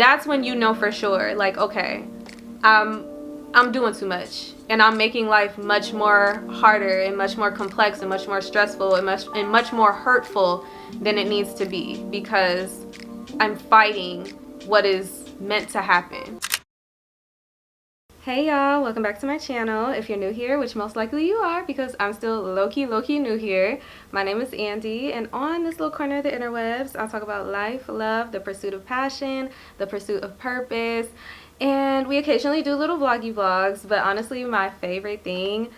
that's when you know for sure, like, okay, I'm doing too much, and I'm making life much more harder and much more complex and much more stressful and much more hurtful than it needs to be, because I'm fighting what is meant to happen. Hey y'all, welcome back to my channel. If you're new here, which most likely you are because I'm still low-key new here, my name is Andy, and on this little corner of the interwebs, I'll talk about life, love, the pursuit of passion, the pursuit of purpose, and we occasionally do little vloggy vlogs, but honestly my favorite thing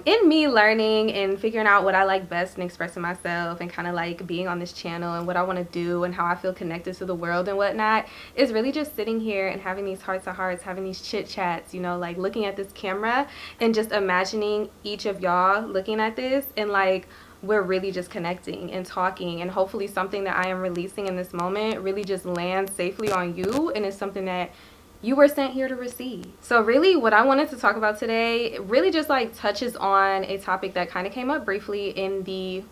in me learning and figuring out what I like best and expressing myself and kind of like being on this channel and what I want to do and how I feel connected to the world and whatnot is really just sitting here and having these hearts to hearts, having these chit chats, you know, like looking at this camera and just imagining each of y'all looking at this and like we're really just connecting and talking, and hopefully something that I am releasing in this moment really just lands safely on you and is something that you were sent here to receive. So really what I wanted to talk about today really just like touches on a topic that kind of came up briefly in the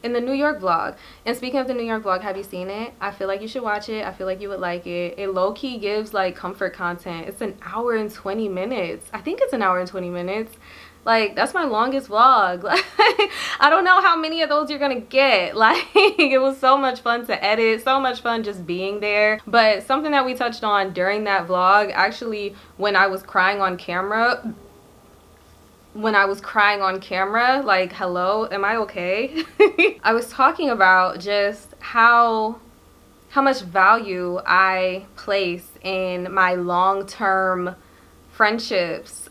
New York vlog. And speaking of the New York vlog, have you seen it? I feel like you should watch it. I feel like you would like it. It low-key gives like comfort content. It's an hour and 20 minutes. I think it's an hour and 20 minutes. Like, that's my longest vlog. Like, I don't know how many of those you're gonna get. Like, it was so much fun to edit, so much fun just being there. But something that we touched on during that vlog, actually, when I was crying on camera, like, hello, am I okay? I was talking about just how much value I place in my long-term friendships.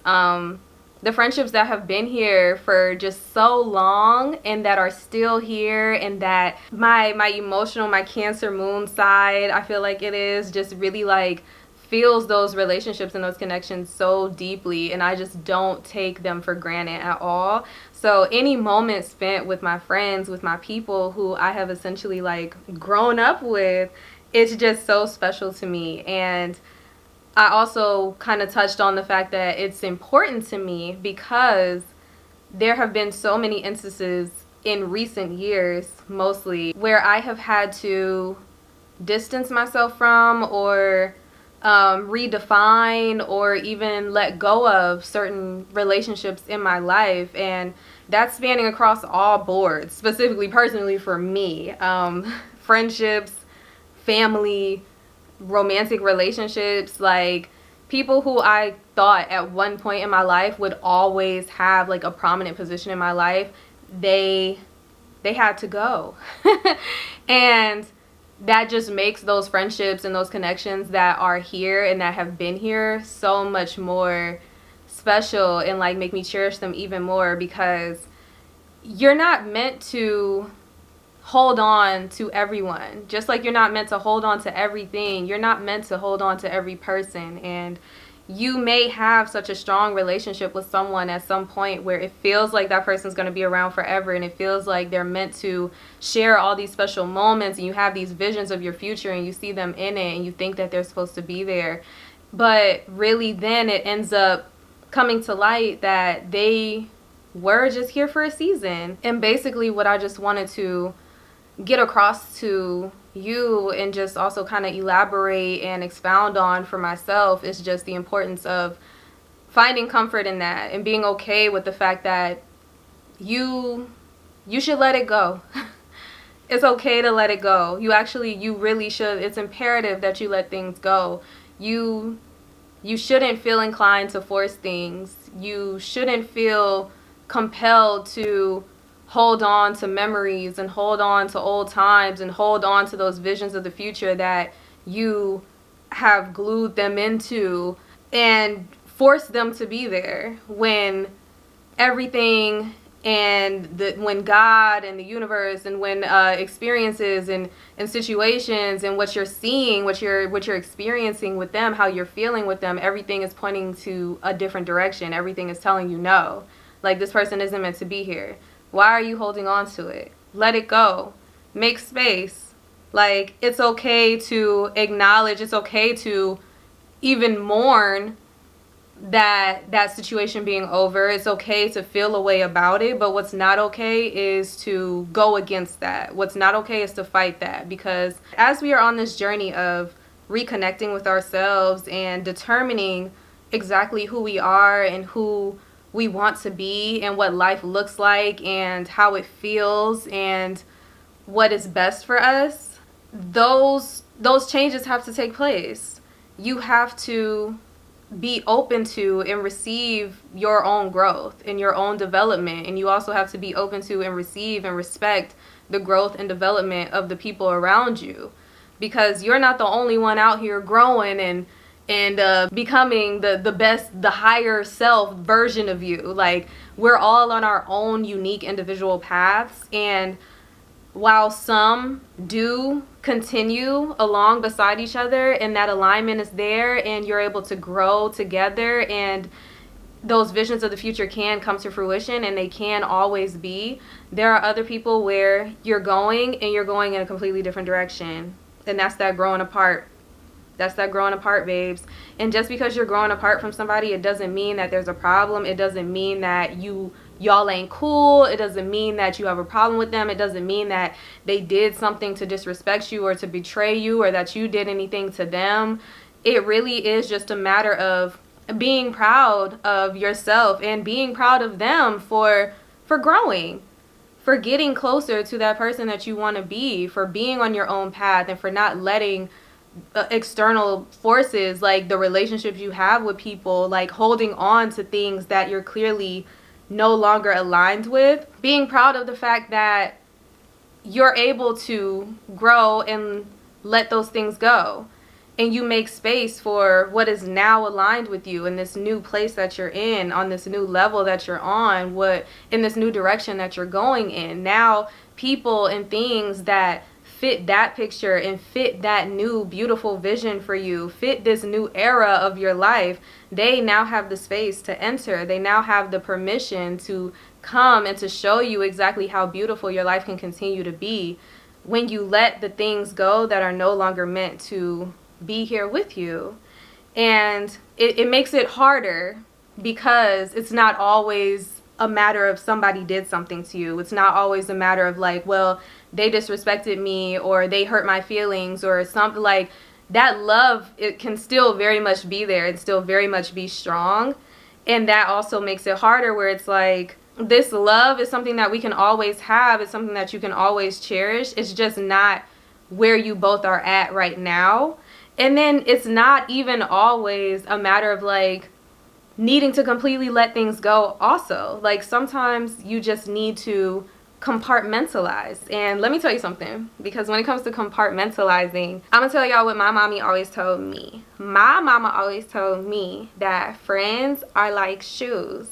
The friendships that have been here for just so long and that are still here, and that my emotional, my Cancer moon side, I feel like it is, just really like feels those relationships and those connections so deeply, and I just don't take them for granted at all. So any moment spent with my friends, with my people who I have essentially like grown up with, it's just so special to me. And I also kind of touched on the fact that it's important to me because there have been so many instances in recent years, mostly, where I have had to distance myself from or redefine or even let go of certain relationships in my life, and that's spanning across all boards, specifically personally for me. Friendships, family, romantic relationships, like people who I thought at one point in my life would always have like a prominent position in my life, they had to go. And that just makes those friendships and those connections that are here and that have been here so much more special, and like make me cherish them even more, because you're not meant to hold on to everyone, just like you're not meant to hold on to everything. You're not meant to hold on to every person, and you may have such a strong relationship with someone at some point where it feels like that person's going to be around forever, and it feels like they're meant to share all these special moments, and you have these visions of your future and you see them in it and you think that they're supposed to be there, but really then it ends up coming to light that they were just here for a season. And basically what I just wanted to get across to you and just also kind of elaborate and expound on for myself is just the importance of finding comfort in that and being okay with the fact that you should let it go. It's okay to let it go. You really should. It's imperative that you let things go. You shouldn't feel inclined to force things. You shouldn't feel compelled to hold on to memories and hold on to old times and hold on to those visions of the future that you have glued them into and force them to be there, when everything and when God and the universe and when experiences and situations and what you're seeing, what you're experiencing with them, how you're feeling with them, everything is pointing to a different direction. Everything is telling you no, like this person isn't meant to be here. Why are you holding on to it? Let it go. Make space. Like, it's okay to acknowledge, it's okay to even mourn that situation being over. It's okay to feel a way about it, but what's not okay is to go against that. What's not okay is to fight that, because as we are on this journey of reconnecting with ourselves and determining exactly who we are and who we want to be and what life looks like and how it feels and what is best for us, those changes have to take place. You have to be open to and receive your own growth and your own development, and you also have to be open to and receive and respect the growth and development of the people around you, because you're not the only one out here growing and becoming the best, the higher self version of you. Like, we're all on our own unique individual paths, and while some do continue along beside each other and that alignment is there and you're able to grow together and those visions of the future can come to fruition and they can always be, there are other people where you're going and you're going in a completely different direction. And that's that growing apart. That's that growing apart, babes. And just because you're growing apart from somebody, it doesn't mean that there's a problem. It doesn't mean that y'all ain't cool. It doesn't mean that you have a problem with them. It doesn't mean that they did something to disrespect you or to betray you or that you did anything to them. It really is just a matter of being proud of yourself and being proud of them for growing, for getting closer to that person that you want to be, for being on your own path, and for not letting external forces, like the relationships you have with people, like holding on to things that you're clearly no longer aligned with. Being proud of the fact that you're able to grow and let those things go, and you make space for what is now aligned with you in this new place that you're in, on this new level that you're on, what in this new direction that you're going in. Now people and things that fit that picture and fit that new beautiful vision for you, fit this new era of your life, they now have the space to enter. They now have the permission to come and to show you exactly how beautiful your life can continue to be when you let the things go that are no longer meant to be here with you. And it makes it harder because it's not always a matter of somebody did something to you. It's not always a matter of like, well, they disrespected me or they hurt my feelings or something. Like, that love, it can still very much be there and still very much be strong. And that also makes it harder, where it's like, this love is something that we can always have. It's something that you can always cherish. It's just not where you both are at right now. And then it's not even always a matter of like needing to completely let things go also. Like, sometimes you just need to compartmentalize. And let me tell you something, because when it comes to compartmentalizing, I'm gonna tell y'all what my mommy always told me. My mama always told me that friends are like shoes.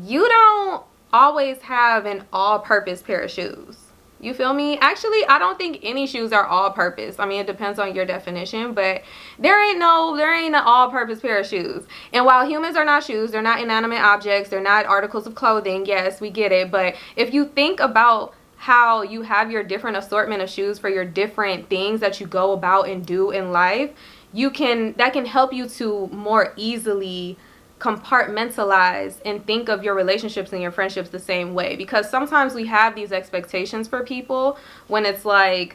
You don't always have an all-purpose pair of shoes. You feel me? Actually, I don't think any shoes are all-purpose. I mean, it depends on your definition, but there ain't an all-purpose pair of shoes. And while humans are not shoes, they're not inanimate objects, they're not articles of clothing. Yes, we get it. But if you think about how you have your different assortment of shoes for your different things that you go about and do in life, that can help you to more easily compartmentalize and think of your relationships and your friendships the same way. Because sometimes we have these expectations for people when it's like,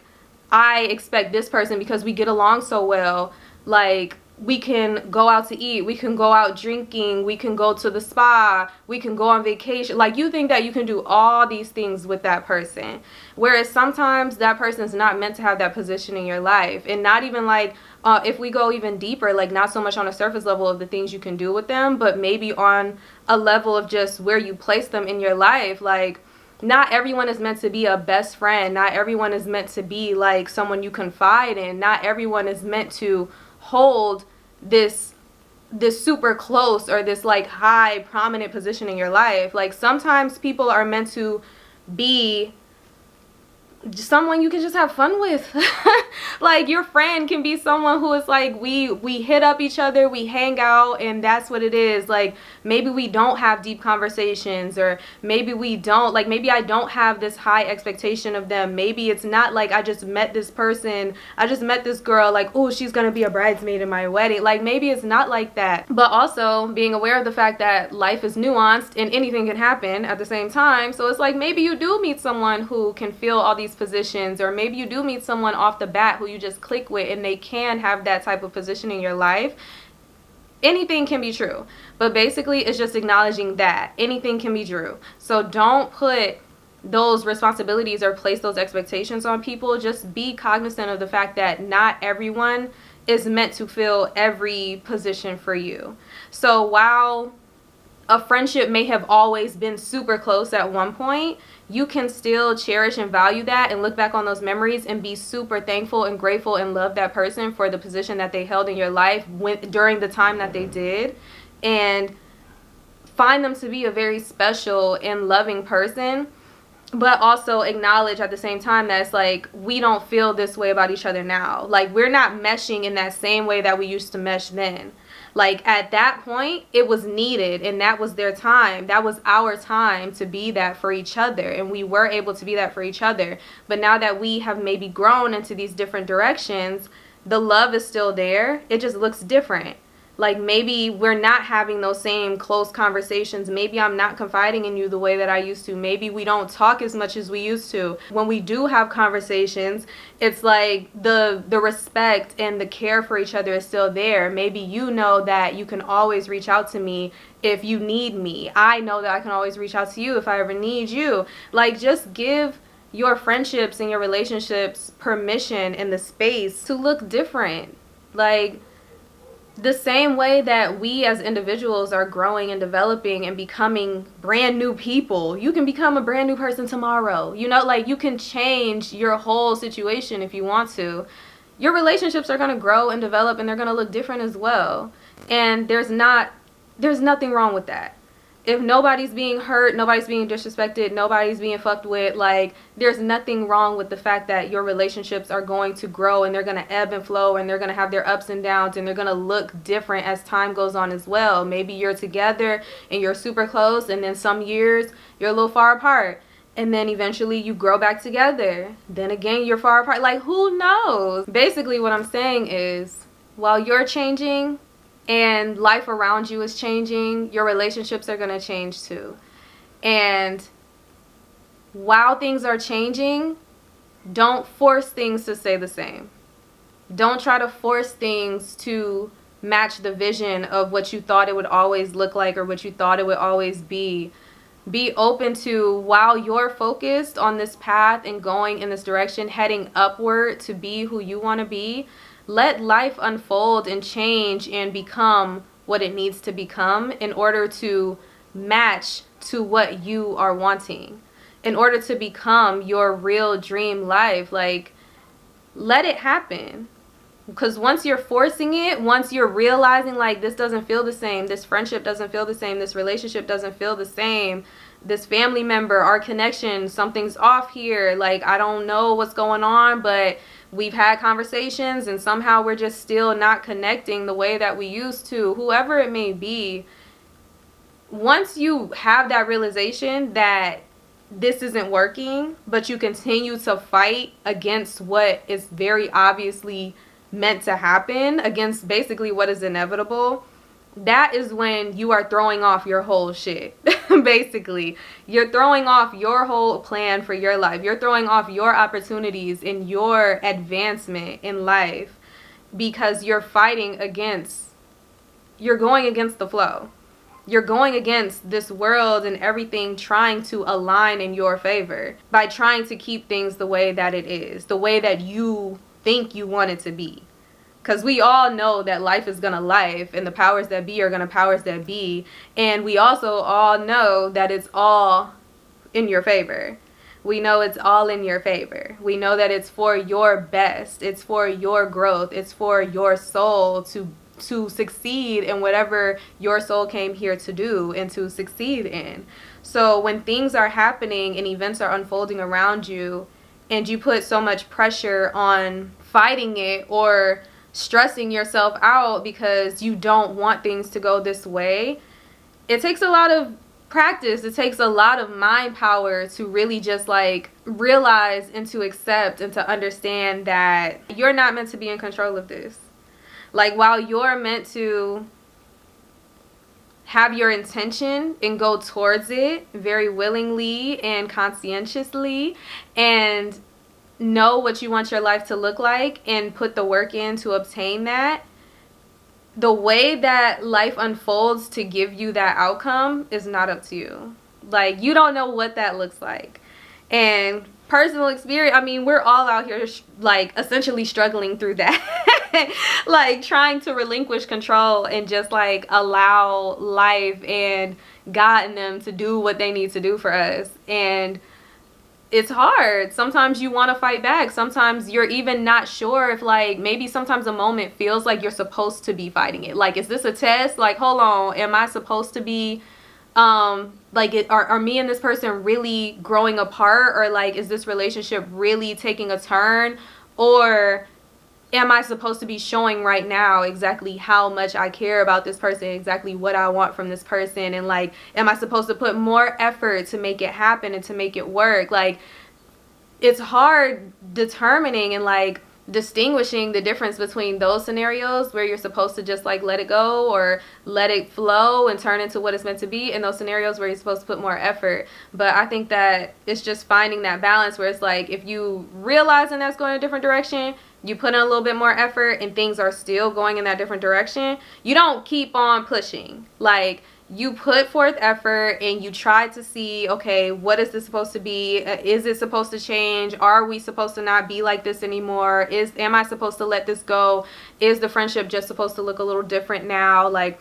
I expect this person because we get along so well, like, we can go out to eat, we can go out drinking, we can go to the spa, we can go on vacation. Like, you think that you can do all these things with that person, whereas sometimes that person's not meant to have that position in your life. And not even like, if we go even deeper, like, not so much on a surface level of the things you can do with them, but maybe on a level of just where you place them in your life. Like, not everyone is meant to be a best friend. Not everyone is meant to be like someone you confide in. Not everyone is meant to hold this super close or this like high prominent position in your life. Like, sometimes people are meant to be someone you can just have fun with. Like, your friend can be someone who is like, we hit up each other, we hang out, and that's what it is. Like, maybe we don't have deep conversations, or maybe we don't, like, maybe I don't have this high expectation of them. Maybe it's not like I just met this person, I just met this girl, like, oh, she's gonna be a bridesmaid in my wedding. Like, maybe it's not like that. But also being aware of the fact that life is nuanced and anything can happen at the same time. So it's like, maybe you do meet someone who can fill all these positions, or maybe you do meet someone off the bat who you just click with and they can have that type of position in your life. Anything can be true, but basically it's just acknowledging that anything can be true. So don't put those responsibilities or place those expectations on people. Just be cognizant of the fact that not everyone is meant to fill every position for you. So while a friendship may have always been super close at one point, you can still cherish and value that and look back on those memories and be super thankful and grateful and love that person for the position that they held in your life during the time that they did, and find them to be a very special and loving person. But also acknowledge at the same time that it's like, we don't feel this way about each other now. Like, we're not meshing in that same way that we used to mesh then. Like, at that point, it was needed, and that was their time. That was our time to be that for each other, and we were able to be that for each other. But now that we have maybe grown into these different directions, the love is still there. It just looks different. Like, maybe we're not having those same close conversations. Maybe I'm not confiding in you the way that I used to. Maybe we don't talk as much as we used to. When we do have conversations, it's like the respect and the care for each other is still there. Maybe you know that you can always reach out to me if you need me. I know that I can always reach out to you if I ever need you. Like, just give your friendships and your relationships permission and the space to look different. Like, the same way that we as individuals are growing and developing and becoming brand new people, you can become a brand new person tomorrow. You know, like, you can change your whole situation if you want to. Your relationships are going to grow and develop, and they're going to look different as well. And there's nothing wrong with that. If nobody's being hurt, nobody's being disrespected, nobody's being fucked with, like, there's nothing wrong with the fact that your relationships are going to grow, and they're going to ebb and flow, and they're going to have their ups and downs, and they're going to look different as time goes on as well. Maybe you're together and you're super close, and then some years you're a little far apart, and then eventually you grow back together. Then again, you're far apart. Like, who knows? Basically, what I'm saying is, while you're changing and life around you is changing, your relationships are going to change too. And while things are changing, don't force things to stay the same. Don't try to force things to match the vision of what you thought it would always look like or what you thought it would always be. Be open to, while you're focused on this path and going in this direction, heading upward to be who you want to be, let life unfold and change and become what it needs to become in order to match to what you are wanting, in order to become your real dream life. Like, let it happen. Because once you're forcing it, once you're realizing, like, this doesn't feel the same, this friendship doesn't feel the same, this relationship doesn't feel the same, this family member, our connection, something's off here, like, I don't know what's going on, but we've had conversations and somehow we're just still not connecting the way that we used to, whoever it may be. Once you have that realization that this isn't working, but you continue to fight against what is very obviously meant to happen, against basically what is inevitable, that is when you are throwing off your whole shit. Basically, you're throwing off your whole plan for your life. You're throwing off your opportunities in your advancement in life because you're going against the flow. You're going against this world and everything trying to align in your favor by trying to keep things the way that it is, the way that you think you want it to be. Because we all know that life is going to life, and the powers that be are going to powers that be. And we also all know that it's all in your favor. We know it's all in your favor. We know that it's for your best. It's for your growth. It's for your soul to succeed in whatever your soul came here to do and to succeed in. So when things are happening and events are unfolding around you, and you put so much pressure on fighting it or stressing yourself out because you don't want things to go this way, it takes a lot of practice. It takes a lot of mind power to really just like realize and to accept and to understand that you're not meant to be in control of this. Like, while you're meant to have your intention and go towards it very willingly and conscientiously and know what you want your life to look like and put the work in to obtain that, the way that life unfolds to give you that outcome is not up to you. Like, you don't know what that looks like. And personal experience, I mean, we're all out here like essentially struggling through that. Like trying to relinquish control and just like allow life and God and them to do what they need to do for us. And it's hard. Sometimes you want to fight back. Sometimes you're even not sure if, like, maybe sometimes a moment feels like you're supposed to be fighting it. Like, is this a test? Like, hold on, am I supposed to be like, are me and this person really growing apart? Or like, is this relationship really taking a turn? Or am I supposed to be showing right now exactly how much I care about this person, exactly what I want from this person? And like, am I supposed to put more effort to make it happen and to make it work? Like, it's hard determining and like distinguishing the difference between those scenarios where you're supposed to just like let it go or let it flow and turn into what it's meant to be, and those scenarios where you're supposed to put more effort. But I think that it's just finding that balance where it's like, if you realizing that's going a different direction, you put in a little bit more effort and things are still going in that different direction, you don't keep on pushing. Like, you put forth effort and you try to see, okay, what is this supposed to be? Is it supposed to change? Are we supposed to not be like this anymore? Am I supposed to let this go? Is the friendship just supposed to look a little different now? Like,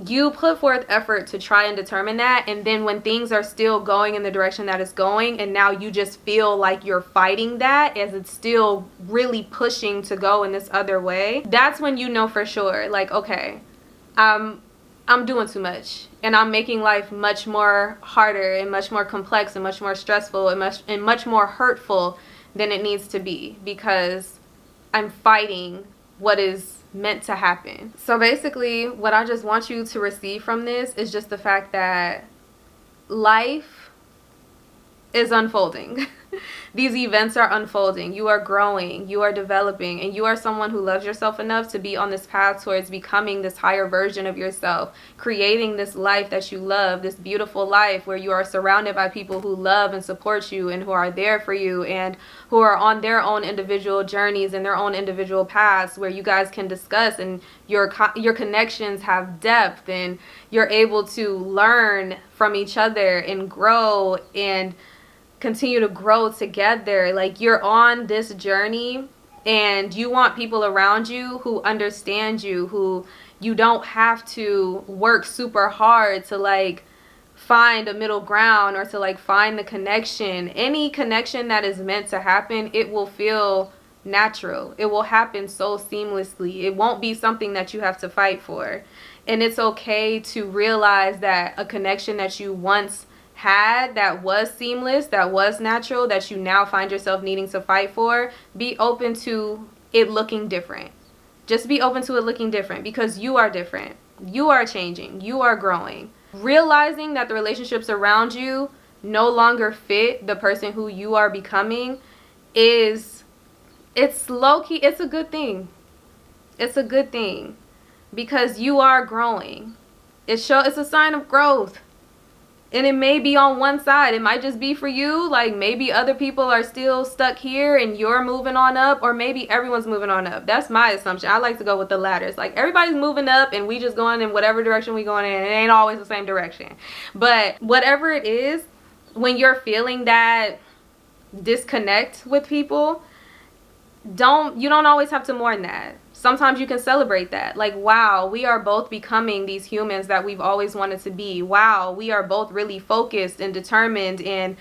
you put forth effort to try and determine that, and then when things are still going in the direction that it's going, and now you just feel like you're fighting that as it's still really pushing to go in this other way, that's when you know for sure, like, okay, I'm doing too much, and I'm making life much more harder and much more complex and much more stressful and much more hurtful than it needs to be, because I'm fighting what is meant to happen. So basically, what I just want you to receive from this is just the fact that life is unfolding. These events are unfolding. You are growing, you are developing, and you are someone who loves yourself enough to be on this path towards becoming this higher version of yourself, creating this life that you love, this beautiful life where you are surrounded by people who love and support you and who are there for you and who are on their own individual journeys and their own individual paths, where you guys can discuss and your connections have depth and you're able to learn from each other and grow and continue to grow together. Like, you're on this journey and you want people around you who understand you, who you don't have to work super hard to like find a middle ground or to like find the connection. Any connection that is meant to happen, it will feel natural. It will happen so seamlessly. It won't be something that you have to fight for. And it's okay to realize that a connection that you once had that was seamless, that was natural, that you now find yourself needing to fight for, be open to it looking different. Just be open to it looking different, because you are different. You are changing. You are growing. Realizing that the relationships around you no longer fit the person who you are becoming it's low-key, it's a good thing. It's a good thing, because you are growing. It's a sign of growth. And it may be on one side. It might just be for you. Like, maybe other people are still stuck here and you're moving on up, or maybe everyone's moving on up. That's my assumption. I like to go with the latter. It's like everybody's moving up and we just going in whatever direction we going in. It ain't always the same direction. But whatever it is, when you're feeling that disconnect with people, you don't always have to mourn that. Sometimes you can celebrate that. Like, wow, we are both becoming these humans that we've always wanted to be. Wow, we are both really focused and determined and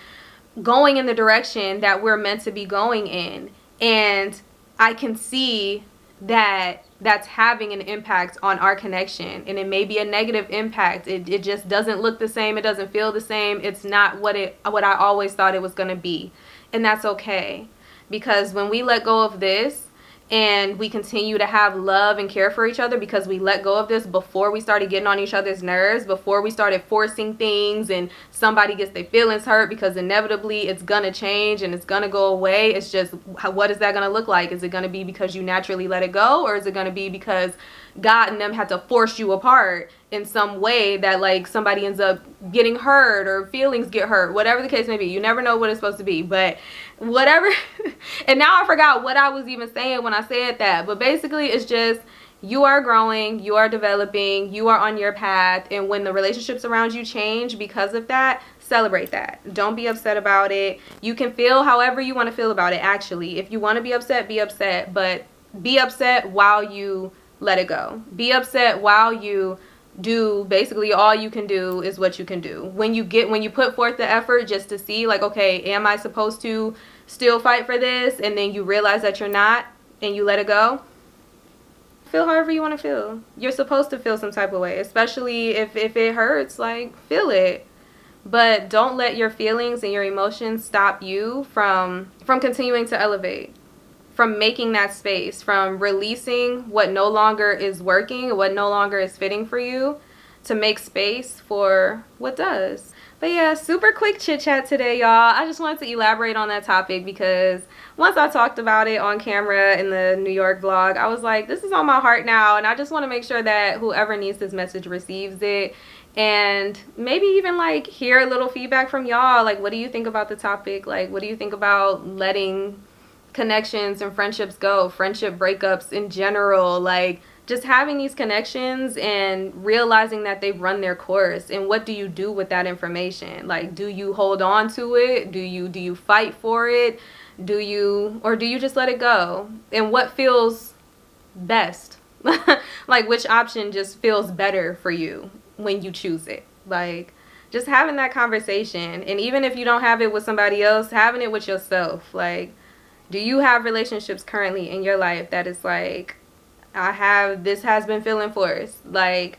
going in the direction that we're meant to be going in. And I can see that that's having an impact on our connection. And it may be a negative impact. It just doesn't look the same. It doesn't feel the same. It's not what I always thought it was going to be. And that's okay. Because when we let go of this, and we continue to have love and care for each other, because we let go of this before we started getting on each other's nerves, before we started forcing things and somebody gets their feelings hurt, because inevitably it's gonna change and it's gonna go away. It's just, what is that gonna look like? Is it gonna be because you naturally let it go, or is it gonna be because God and them had to force you apart in some way that like somebody ends up getting hurt or feelings get hurt, whatever the case may be. You never know what it's supposed to be, but whatever. And now I forgot what I was even saying when I said that, but basically it's just, you are growing, you are developing, you are on your path, and when the relationships around you change because of that, celebrate that. Don't be upset about it. You can feel however you want to feel about it, actually. If you want to be upset, but be upset while you let it go. Be upset while you do basically all you can do is what you can do. When you put forth the effort just to see like, okay, am I supposed to still fight for this? And then you realize that you're not and you let it go. Feel however you want to feel. You're supposed to feel some type of way, especially if it hurts, like feel it. But don't let your feelings and your emotions stop you from continuing to elevate, from making that space, from releasing what no longer is working, what no longer is fitting for you, to make space for what does. But yeah, super quick chit chat today, y'all. I just wanted to elaborate on that topic because once I talked about it on camera in the New York vlog, I was like, this is on my heart now, and I just want to make sure that whoever needs this message receives it, and maybe even like hear a little feedback from y'all. Like, what do you think about the topic? Like, what do you think about letting connections and friendships go, friendship breakups in general, like just having these connections and realizing that they've run their course, and what do you do with that information? Like, do you hold on to it? Do you fight for it? Do you just let it go? And what feels best? Like, which option just feels better for you when you choose it? Like, just having that conversation, and even if you don't have it with somebody else, having it with yourself. Like, do you have relationships currently in your life that is like, this has been feeling forced? Like,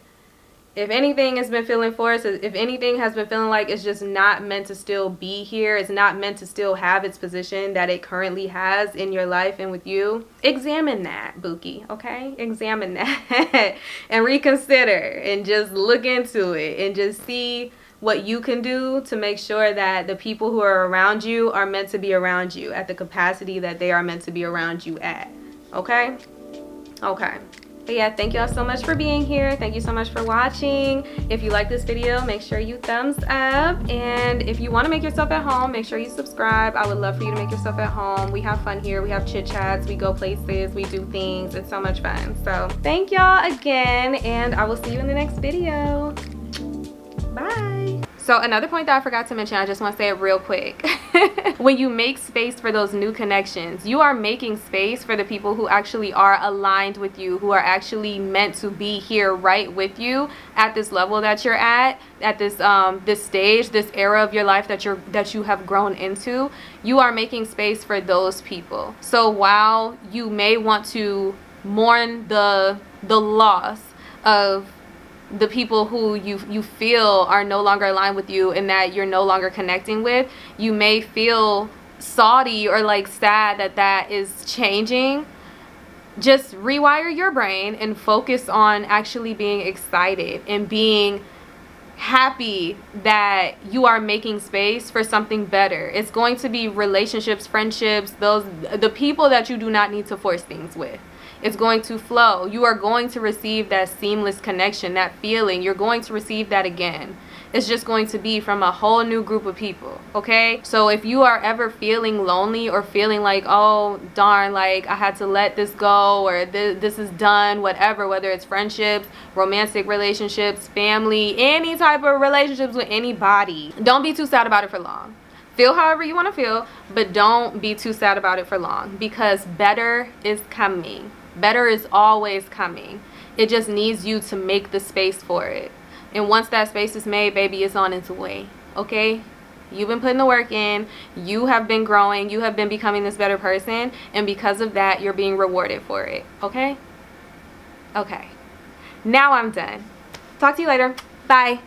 if anything has been feeling forced, if anything has been feeling like it's just not meant to still be here, it's not meant to still have its position that it currently has in your life and with you, examine that, Bookie, okay? Examine that and reconsider and just look into it and just see what you can do to make sure that the people who are around you are meant to be around you at the capacity that they are meant to be around you at. Okay? Okay. But yeah, thank y'all so much for being here. Thank you so much for watching. If you like this video, make sure you thumbs up. And if you want to make yourself at home, make sure you subscribe. I would love for you to make yourself at home. We have fun here. We have chit chats. We go places. We do things. It's so much fun. So thank y'all again, and I will see you in the next video. Bye. So another point that I forgot to mention, I just want to say it real quick. When you make space for those new connections, you are making space for the people who actually are aligned with you, who are actually meant to be here right with you at this level that you're at this this stage, this era of your life that you have grown into. You are making space for those people. So while you may want to mourn the loss of the people who you feel are no longer aligned with you and that you're no longer connecting with, you may feel salty or like sad that is changing. Just rewire your brain and focus on actually being excited and being happy that you are making space for something better. It's going to be relationships, friendships, the people that you do not need to force things with. It's going to flow. You are going to receive that seamless connection, that feeling. You're going to receive that again. It's just going to be from a whole new group of people, okay? So if you are ever feeling lonely or feeling like, oh, darn, like I had to let this go, or this is done, whatever, whether it's friendships, romantic relationships, family, any type of relationships with anybody, don't be too sad about it for long. Feel however you want to feel, but don't be too sad about it for long, because better is coming. Better is always coming. It just needs you to make the space for it. And once that space is made, baby, it's on its way. Okay? You've been putting the work in. You have been growing. You have been becoming this better person. And because of that, you're being rewarded for it. Okay? Okay. Now I'm done. Talk to you later. Bye.